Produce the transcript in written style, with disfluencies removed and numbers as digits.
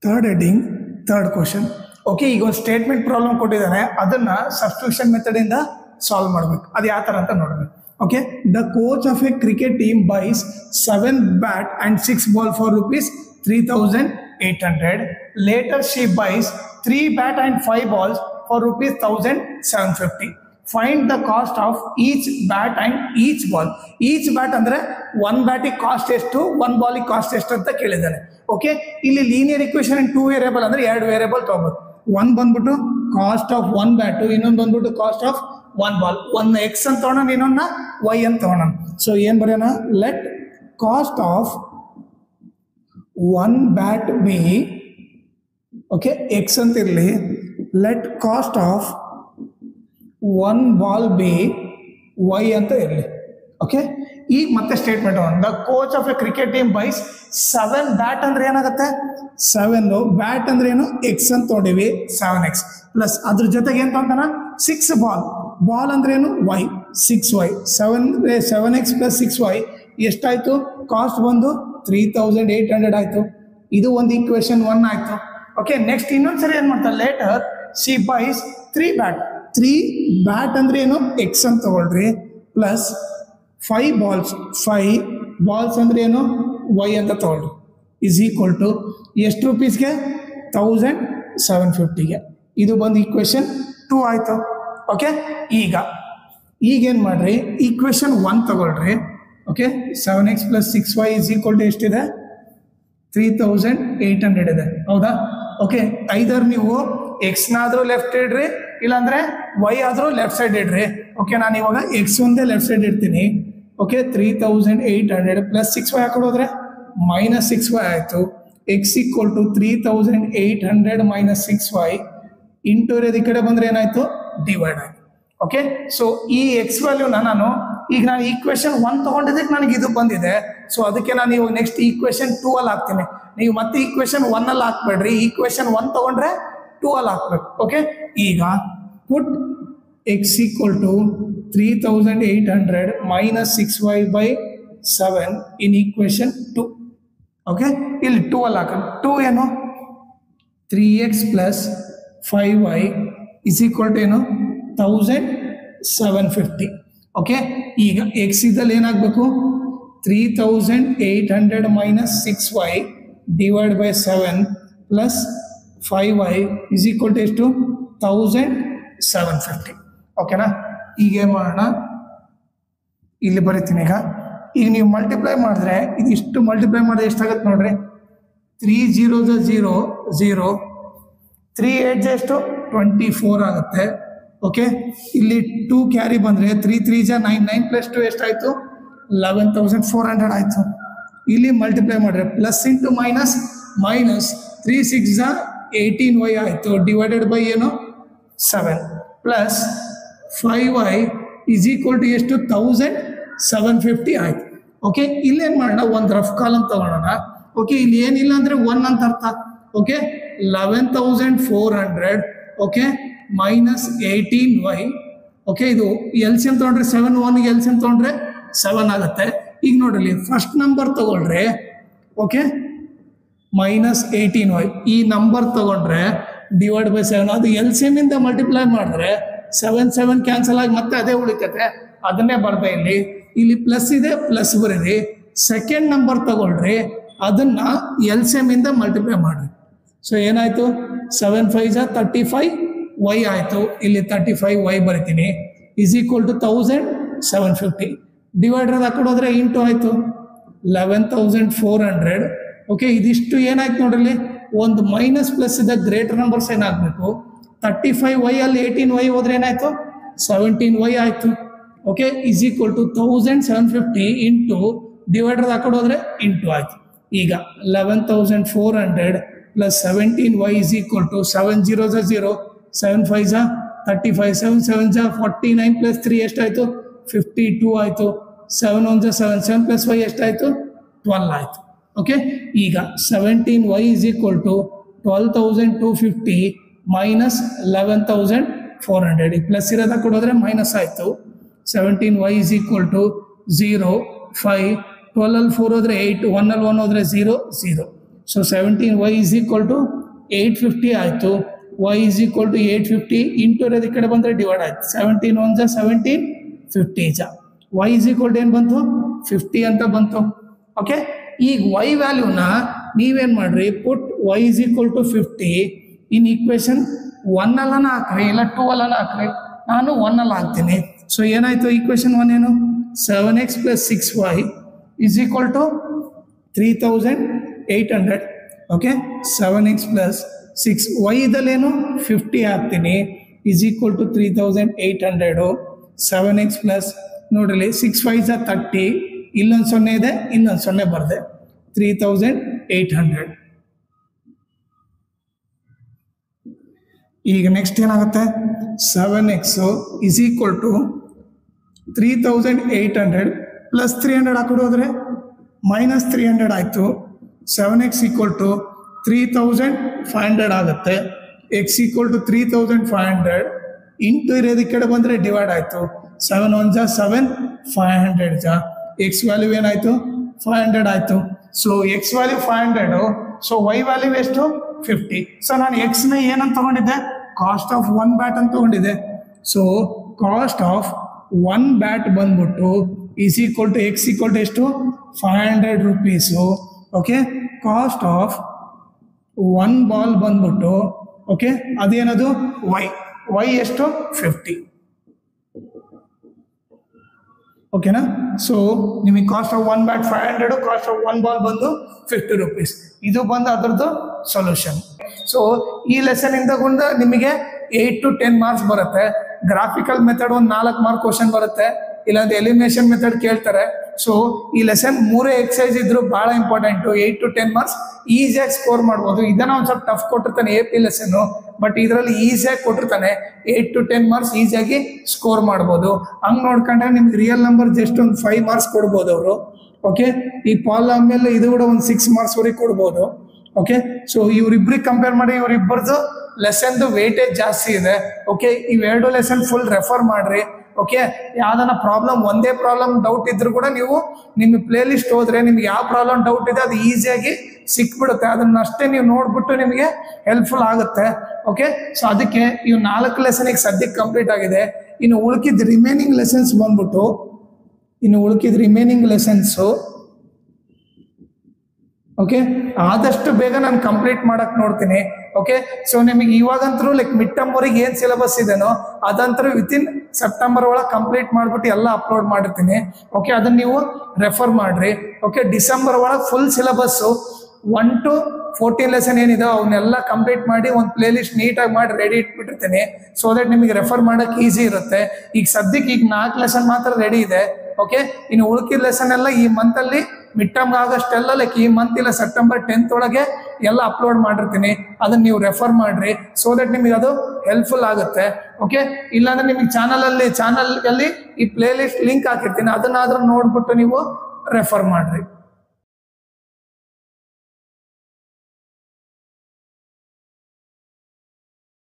Third heading third question. Okay, ಈಗ ಒಂದು statement problem ಕೊಟ್ಟಿದ್ದಾನೆ, ಅದನ್ನ ಸಬ್ಸ್ಟಿಟ್ಯೂಷನ್ ಮೆಥಡ್ ಇಂದ ಸಾಲ್ವ್ ಮಾಡಬೇಕು. ಅದು ಯಾವ ತರ ಅಂತ ನೋಡಬೇಕು. Okay, the coach of a cricket team buys 7 bat and 6 ball for rupees 3,800. Later she buys 3 bat and 5 balls for rupees 1,750. Find the cost of each bat and each ball. Each bat ಅಂದ್ರೆ one bat cost ಎಷ್ಟು, one ball cost ಎಷ್ಟು ಅಂತ ಕೇಳಿದ್ದಾನೆ. Okay, ಇಲ್ಲಿ linear equation ಇನ್ 2 variable ಅಂದ್ರೆ 2 variable ತಗೋಬಹುದು. ಒಂದ್ ಬಂದ್ಬಿಟ್ಟು cost of one bat, ಇನ್ನೊಂದು ಬಂದ್ಬಿಟ್ಟು ಕಾಸ್ಟ್ ಆಫ್ ಒನ್ ಬಾಲ್. ಒಂದು ಎಕ್ಸ್ ಅಂತ ತಗೋಣ, ಇನ್ನೊಂದ ವೈ ಅಂತ ತಗೋಣ. ಸೊ ಏನ್ ಬರೆಯೋಣ, let cost of one bat be, okay x ಅಂತ ಇರಲಿ, let cost of one ball be y ಅಂತ ಇರಲಿ. ಓಕೆ, ಈಗ ಮತ್ತೆ statement the coach of a cricket team buys 7 bat ಅಂದ್ರೆ ಏನಾಗುತ್ತೆ, 7 ಬ್ಯಾಟ್ ಅಂದ್ರೆ ಏನು, ಎಕ್ಸ್ ಅಂತ ತೊಗೊಂಡಿವಿ, 7x ಪ್ಲಸ್ ಅದ್ರ ಜೊತೆಗೆ ಏನ್ ತಗೊಂತಾನ 6 ಬಾಲ್, ಬಾಲ್ ಅಂದ್ರೆ ಏನು Y, 6y, 7x plus 6y ಎಷ್ಟಾಯ್ತು, ಕಾಸ್ಟ್ ಬಂದು 3,800 ಆಯ್ತು. ಇದು ಒಂದು ಈಕ್ವೇಶನ್ 1 ಆಯ್ತು. ಓಕೆ, ನೆಕ್ಸ್ಟ್ ಇನ್ನೊಂದ್ಸರಿ ಏನ್ ಮಾಡ್ತಾರೆ, later she buys 3 bat, 3 bat ಅಂದ್ರೆ ಏನು ಎಕ್ಸ್ ಅಂತ ತಗೊಳ್ರಿ, ಪ್ಲಸ್ 5 ಬಾಲ್ಸ್ ಅಂದ್ರೆ ಏನು ವೈ ಅಂತ ತಗೊಳ್ರಿ, ಇಸ್ ಈಕ್ವಲ್ ಟು ಎಷ್ಟು ರುಪೀಸ್ಗೆ, 1,750ಗೆ. ಇದು ಬಂದು ಈಕ್ವೇಶನ್ 2 ಆಯ್ತು. ಓಕೆ, ಈಗೇನು ಮಾಡ್ರಿ, ಈಕ್ವೇಶನ್ 1 ತಗೊಳ್ರಿ. Okay, 7x plus 6y is equal to ಎಷ್ಟಿದೆ, 3,800 ಇದೆ, ಹೌದಾ. ಓಕೆ, ಐದರ್ ನೀವು ಎಕ್ಸ್ನಾದ್ರೂ ಲೆಫ್ಟ್ ಇಡ್ರಿ, ಇಲ್ಲಾಂದ್ರೆ ವೈ ಆದ್ರೂ ಲೆಫ್ಟ್ ಸೈಡ್ ಇಡ್ರಿ. ಓಕೆ, ನಾನು ಇವಾಗ ಎಕ್ಸ್ ಒಂದೇ ಲೆಫ್ಟ್ ಸೈಡ್ ಇಡ್ತೀನಿ. ಓಕೆ, 3,800 ಪ್ಲಸ್ 6y ಹಾಕೊಂಡು ಹೋದ್ರೆ ಮೈನಸ್ 6y ಆಯ್ತು. X equal to 3,800 minus 6y into ಇರೋದು ಈ ಕಡೆ ಬಂದ್ರೆ ಏನಾಯ್ತು, ಡಿವೈಡ್ ಆಯ್ತು. ಓಕೆ, ಸೊ ಈ ಎಕ್ಸ್ ವ್ಯಾಲ್ಯೂನ ನಾನು ಈಕ್ವೇಶನ್ 1 ತಗೊಂಡಿದ್ದಕ್ಕೆ ನನಗೆ ಇದು ಬಂದಿದೆ. ಸೊ ಅದಕ್ಕೆ ನಾನು ಇವಾಗ ನೆಕ್ಸ್ಟ್ ಈಕ್ವೇಶನ್ 2 ಅಲ್ಲಿ ಹಾಕ್ತೀನಿ. ನೀವು ಮತ್ತೆ ಈಕ್ವೇಶನ್ 1 ಅಲ್ಲಿ ಹಾಕ್ಬೇಡ್ರಿ, ಈಕ್ವೇಶನ್ 1 ತಗೊಂಡ್ರೆ 2 ಅಲ್ಲಿ ಹಾಕ್ಬೇಕು. ಓಕೆ, ಈಗ put x equal to 3,800 minus 6y by 7 in equation 2. Okay, ಇಲ್ಲಿ 2 ಅಲ್ಲಿ ಹಾಕೋಣ. 2 ಏನು, 3x plus 5y is equal to ಏನು, 1,750. ಓಕೆ, ಈಗ ಎಕ್ಸ್ ಇದ್ದಲ್ಲಿ ಏನಾಗಬೇಕು, 3,800 minus 6y divide by 7 plus 5y is equal to ಎಷ್ಟು, 1,750. ಓಕೆನಾ, ಈಗ ಏನು ಮಾಡೋಣ, ಇಲ್ಲಿ ಬರೀತೀನಿ. ಈಗ ನೀವು ಮಲ್ಟಿಪ್ಲೈ ಮಾಡಿದ್ರೆ ಇದಿಷ್ಟು ಮಲ್ಟಿಪ್ಲೈ ಮಾಡಿದ್ರೆ ಎಷ್ಟಾಗತ್ತೆ ನೋಡ್ರಿ, 3 0 0 0, 3 8 ಎಷ್ಟು 24 ಆಗುತ್ತೆ. ಓಕೆ, ಇಲ್ಲಿ 2 ಕ್ಯಾರಿ ಬಂದರೆ 3 3 9, 9 ಪ್ಲಸ್ 2 ಎಷ್ಟಾಯಿತು, 11,400 ಆಯಿತು. ಇಲ್ಲಿ ಮಲ್ಟಿಪ್ಲೈ ಮಾಡಿದ್ರೆ plus into minus, minus 3 6 18y ಆಯಿತು, ಡಿವೈಡೆಡ್ ಬೈ ಏನು 7 plus 5y is equal to ಎಷ್ಟು, 1,750 ಆಯಿತು. ಓಕೆ, ಇಲ್ಲೇನು ಮಾಡೋಣ, ಒಂದು ರಫ್ ಕಾಲಮ್ ತಗೊಳ್ಳೋಣ. ಓಕೆ, ಇಲ್ಲಿ ಏನಿಲ್ಲ ಅಂದರೆ 1 ಅಂತ ಅರ್ಥ. Okay, 11,400 okay minus 18y. Okay, ಇದು ಎಲ್ ಸಿ ಎಮ್ ತೊಗೊಂಡ್ರೆ 7, 1 ಎಲ್ ಸಿ ಎಮ್ ತೊಗೊಂಡ್ರೆ 7 ಆಗುತ್ತೆ. ಈಗ ನೋಡ್ರಿ, ಫಸ್ಟ್ ನಂಬರ್ ತಗೊಳ್ರೆ ಓಕೆ ಮೈನಸ್ 18y, ಈ ನಂಬರ್ ತಗೊಂಡ್ರೆ ಡಿವೈಡ್ ಬೈ 7, ಅದು ಎಲ್ ಸಿ ಎಮ್ ಇಂದ ಮಲ್ಟಿಪ್ಲೈ ಮಾಡಿದ್ರೆ 7 7 ಕ್ಯಾನ್ಸಲ್ ಆಗಿ ಮತ್ತೆ ಅದೇ ಉಳಿತೈತೆ, ಅದನ್ನೇ ಬರ್ತಾ ಇಲ್ಲಿ ಪ್ಲಸ್ ಇದೆ, ಪ್ಲಸ್ ಬರೀರಿ. ಸೆಕೆಂಡ್ ನಂಬರ್ ತಗೊಳ್ರಿ, ಅದನ್ನ ಎಲ್ ಸಿ ಎಮ್ ಇಂದ ಮಲ್ಟಿಪ್ಲೈ ಮಾಡ್ರಿ. ಸೊ ಏನಾಯ್ತು, 7 5 35y ಆಯಿತು. ಇಲ್ಲಿ 35y ಬರಿತೀನಿ, ಇಸ್ ಈಕ್ವಲ್ ಟು 1,750. ಡಿವೈಡರ್ ಹಾಕೊಡೋದ್ರೆ ಇಂಟು ಆಯಿತು 11,400. ಓಕೆ, ಇದಿಷ್ಟು ಏನಾಯ್ತು ನೋಡ್ರಿ, ಒಂದು ಮೈನಸ್ ಪ್ಲಸ್ ಇದೆ, ಗ್ರೇಟರ್ ನಂಬರ್ಸ್ ಏನಾಗಬೇಕು, 35y ಅಲ್ಲಿ 18y ಹೋದ್ರೆ ಏನಾಯ್ತು, 17y ಆಯಿತು. Okay, is equal to 1,750 into divider ಹಾಕೊಡೋದ್ರೆ ಇಂಟು ಆಯಿತು. ಈಗ 11,400 plus 17y is equal to 7 0 0, 7 5 35, 7 7 49 plus 3 ಎಷ್ಟಾಯಿತು, 52 ಆಯಿತು. 7 1 7, 7 ಪ್ಲಸ್ y ಎಷ್ಟಾಯಿತು, 12 ಆಯಿತು. ಓಕೆ, ಈಗ 17y is equal to 12,250 minus 11,400. Plus ಇರೋದ ಕೊಡೋದ್ರೆ ಮೈನಸ್ ಆಯಿತು. 17y ಇಸ್ ಈಕ್ವಲ್ ಟು 0 5, 12 ಅಲ್ಲಿ 4 ಹೋದ್ರೆ 8, 1 ಅಲ್ಲಿ 1 ಹೋದ್ರೆ 0 0. So 17y is equal to 850 ಆಯಿತು. y is equal to 850 into ಇರೋದು ಈ ಕಡೆ ಬಂದರೆ ಡಿವೈಡ್ ಆಯ್ತು. 17 1 ಜಾ 17 50 ಜಾ y ಈಸ್ ಈಕ್ವಲ್ ಟು ಏನು ಬಂತು 50 ಅಂತ ಬಂತು. ಓಕೆ, ಈಗ y ವ್ಯಾಲ್ಯೂನ ನೀವೇನು ಮಾಡ್ರಿ, put y is equal to 50 in equation 1 ಅಲ್ಲನ ಹಾಕ್ರಿ ಇಲ್ಲ 2 ಅಲ್ಲನ ಹಾಕ್ರಿ. ನಾನು 1 ಅಲ್ಲಿ ಹಾಕ್ತೀನಿ. ಸೊ ಏನಾಯ್ತು ಈಕ್ವೇಶನ್ 1 ಏನು 7x + 6y is equal to 3800. Okay, 7x + 6y ಇದಲ್ಲೇನು 50 ಹಾಕ್ತೀನಿ is equal to 3800. 7x plus ನೋಡ್ರಿ 6 5 30, ಇಲ್ಲೊಂದು 0 ಇದೆ, ಇಲ್ಲೊಂದು 0 ಬರದೆ 3800. ಈಗ ನೆಕ್ಸ್ಟ್ ಏನಾಗುತ್ತೆ, 7x is equal to 3800 plus 300 ಹಾಕೊಂಡು ಹೋದರೆ ಮೈನಸ್ 300 ಆಯಿತು. 7x ಈಕ್ವಲ್ ಟು 3500 ಆಗುತ್ತೆ. x ಈಕ್ವಲ್ ಟು 3500 ಇಂಟು ಇರೋದು ಈ ಕಡೆ ಬಂದರೆ ಡಿವೈಡ್ ಆಯಿತು. 7 1 ಜಾ 7 500 ಜಾ x ವ್ಯಾಲ್ಯೂ ಏನಾಯಿತು 500 ಆಯಿತು. So x value 500, so y value ಎಷ್ಟು 50. ಸೊ ನಾನು ಎಕ್ಸ್ನ ಏನಂತ ತಗೊಂಡಿದ್ದೆ, ಕಾಸ್ಟ್ ಆಫ್ 1 ಬ್ಯಾಟ್ ಅಂತ ತಗೊಂಡಿದ್ದೆ. ಸೊ ಕಾಸ್ಟ್ ಆಫ್ 1 ಬ್ಯಾಟ್ ಬಂದ್ಬಿಟ್ಟು is equal to x equal to ಎಷ್ಟು 500 rupees. Okay, cost of 1 ball ಬಂದ್ಬಿಟ್ಟು ಓಕೆ ಅದೇನದು y ಎಷ್ಟು 50. ಓಕೆನಾ, ಸೊ ನಿಮಗೆ cost of 1 bat 500, cost of 1 ball ಬಂದು 50 ರೂಪೀಸ್. ಇದು ಬಂದು ಅದರದ್ದು ಸೊಲ್ಯೂಷನ್. ಸೊ ಈ ಲೆಸನ್ ಇಂದ ನಿಮಗೆ 8 to 10 ಮಾರ್ಕ್ಸ್ ಬರುತ್ತೆ. ಗ್ರಾಫಿಕಲ್ ಮೆಥಡ್ ಒಂದು 4 ಮಾರ್ಕ್ ಕ್ವಶನ್ ಬರುತ್ತೆ, ಇಲ್ಲಾಂದ್ರೆ ಎಲಿಮಿನೇಷನ್ ಮೆಥಡ್ ಕೇಳ್ತಾರೆ. ಸೊ ಈ ಲೆಸನ್ 3 ಎಕ್ಸಸೈಸ್ ಇದ್ರು ಬಹಳ ಇಂಪಾರ್ಟೆಂಟು. 8 to 10 ಮಾರ್ಕ್ಸ್ ಈಸಿಯಾಗಿ ಸ್ಕೋರ್ ಮಾಡ್ಬೋದು. ಇದನ್ನ ಒಂದು ಸ್ವಲ್ಪ ಟಫ್ ಕೊಟ್ಟಿರ್ತಾನೆ AP ಲೆಸನ್ನು, ಬಟ್ ಇದರಲ್ಲಿ ಈಸಿಯಾಗಿ ಕೊಟ್ಟಿರ್ತಾನೆ. 8 to 10 ಮಾರ್ಕ್ಸ್ ಈಸಿಯಾಗಿ ಸ್ಕೋರ್ ಮಾಡ್ಬೋದು. ಹಂಗೆ ನೋಡ್ಕೊಂಡ್ರೆ ನಿಮ್ಗೆ ರಿಯಲ್ ನಂಬರ್ ಜಸ್ಟ್ ಒಂದು 5 ಮಾರ್ಕ್ಸ್ ಕೊಡ್ಬೋದು ಅವರು. ಓಕೆ, ಈ ಪಾಲಿನಾಮಿಯಲ್ ಇದು ಕೂಡ ಒಂದು 6 ಮಾರ್ಕ್ಸ್ ವರೆಗೆ ಕೊಡ್ಬೋದು. ಓಕೆ, ಸೊ ಇವರಿಬ್ರಿಗೆ ಕಂಪೇರ್ ಮಾಡಿ ಇವರಿಬ್ಬರದು ಲೆಸನ್ದು ವೇಟೇಜ್ ಜಾಸ್ತಿ ಇದೆ. ಓಕೆ, ಇವೆರಡು ಲೆಸನ್ ಫುಲ್ ರೆಫರ್ ಮಾಡ್ರಿ. ಓಕೆ, ಯಾವ್ದಾನ ಪ್ರಾಬ್ಲಮ್ ಒಂದೇ ಪ್ರಾಬ್ಲಮ್ ಡೌಟ್ ಇದ್ರು ಕೂಡ ನೀವು ನಿಮ್ಮ ಪ್ಲೇ ಲಿಸ್ಟ್ ಹೋದ್ರೆ ನಿಮ್ಗೆ ಯಾವ ಪ್ರಾಬ್ಲಮ್ ಡೌಟ್ ಇದೆ ಅದು ಈಸಿಯಾಗಿ ಸಿಕ್ಬಿಡುತ್ತೆ. ಅದನ್ನಷ್ಟೇ ನೀವು ನೋಡ್ಬಿಟ್ಟು ನಿಮಗೆ ಹೆಲ್ಪ್ಫುಲ್ ಆಗುತ್ತೆ. ಓಕೆ, ಸೊ ಅದಕ್ಕೆ ಇವು 4 ಲೆಸನ್ ಈಗ ಸದ್ಯಕ್ಕೆ ಕಂಪ್ಲೀಟ್ ಆಗಿದೆ. ಇನ್ನು ಉಳ್ಕಿದ ರಿಮೈನಿಂಗ್ ಲೆಸನ್ಸ್ ಬಂದ್ಬಿಟ್ಟು ಓಕೆ ಆದಷ್ಟು ಬೇಗ ನಾನು ಕಂಪ್ಲೀಟ್ ಮಾಡಕ್ ನೋಡ್ತೀನಿ. ಓಕೆ, ಸೊ ನಿಮಗೆ ಇವಾಗಂತರೂ ಲೈಕ್ ಮಿಡ್ ಟರ್ಮ್ ವರೆಗೆ ಏನು ಸಿಲೆಬಸ್ ಇದೆನೋ ಅದಂತರೂ ವಿತಿನ್ ಸೆಪ್ಟೆಂಬರ್ ಒಳಗೆ ಕಂಪ್ಲೀಟ್ ಮಾಡಿಬಿಟ್ಟು ಎಲ್ಲ ಅಪ್ಲೋಡ್ ಮಾಡಿರ್ತೀನಿ. ಓಕೆ, ಅದನ್ನ ನೀವು ರೆಫರ್ ಮಾಡ್ರಿ. ಓಕೆ, ಡಿಸೆಂಬರ್ ಒಳಗೆ ಫುಲ್ ಸಿಲೆಬಸ್ಸು 1 to 14 ಲೆಸನ್ ಏನಿದೆ ಅವನ್ನೆಲ್ಲ ಕಂಪ್ಲೀಟ್ ಮಾಡಿ ಒಂದು ಪ್ಲೇ ಲಿಸ್ಟ್ ನೀಟಾಗಿ ಮಾಡಿ ರೆಡಿ ಇಟ್ಬಿಟ್ಟಿರ್ತೀನಿ. ಸೊ ದಟ್ ನಿಮಗೆ ರೆಫರ್ ಮಾಡೋಕೆ ಈಸಿ ಇರುತ್ತೆ. ಈಗ ಸದ್ಯಕ್ಕೆ ಈಗ 4 ಲೆಸನ್ ಮಾತ್ರ ರೆಡಿ ಇದೆ. ಓಕೆ, ಇನ್ನು ಉಳ್ಕಿದ ಲೆಸನ್ ಎಲ್ಲ ಈ ಮಂತಲ್ಲಿ ಮಿಡ್ ಟರ್ಮ್ ಆಗಷ್ಟೆಲ್ಲ ಲೈಕ್ ಈ ಮಂತ್ ಇಲ್ಲ ಸೆಪ್ಟೆಂಬರ್ 10th ಒಳಗೆ ಎಲ್ಲ ಅಪ್ಲೋಡ್ ಮಾಡಿರ್ತೀನಿ. ಅದನ್ನ ನೀವು ರೆಫರ್ ಮಾಡ್ರಿ. ಸೊ ದಟ್ ನಿಮಗೆ ಅದು ಹೆಲ್ಪ್ಫುಲ್ ಆಗುತ್ತೆ. ಓಕೆ, ಇಲ್ಲಾಂದ್ರೆ ನಿಮಗೆ ಚಾನಲ್ ಅಲ್ಲಿ ಈ ಪ್ಲೇ ಲಿಸ್ಟ್ ಲಿಂಕ್ ಹಾಕಿರ್ತೀನಿ, ಅದನ್ನಾದ್ರೂ ನೋಡ್ಬಿಟ್ಟು ನೀವು ರೆಫರ್ ಮಾಡ್ರಿ.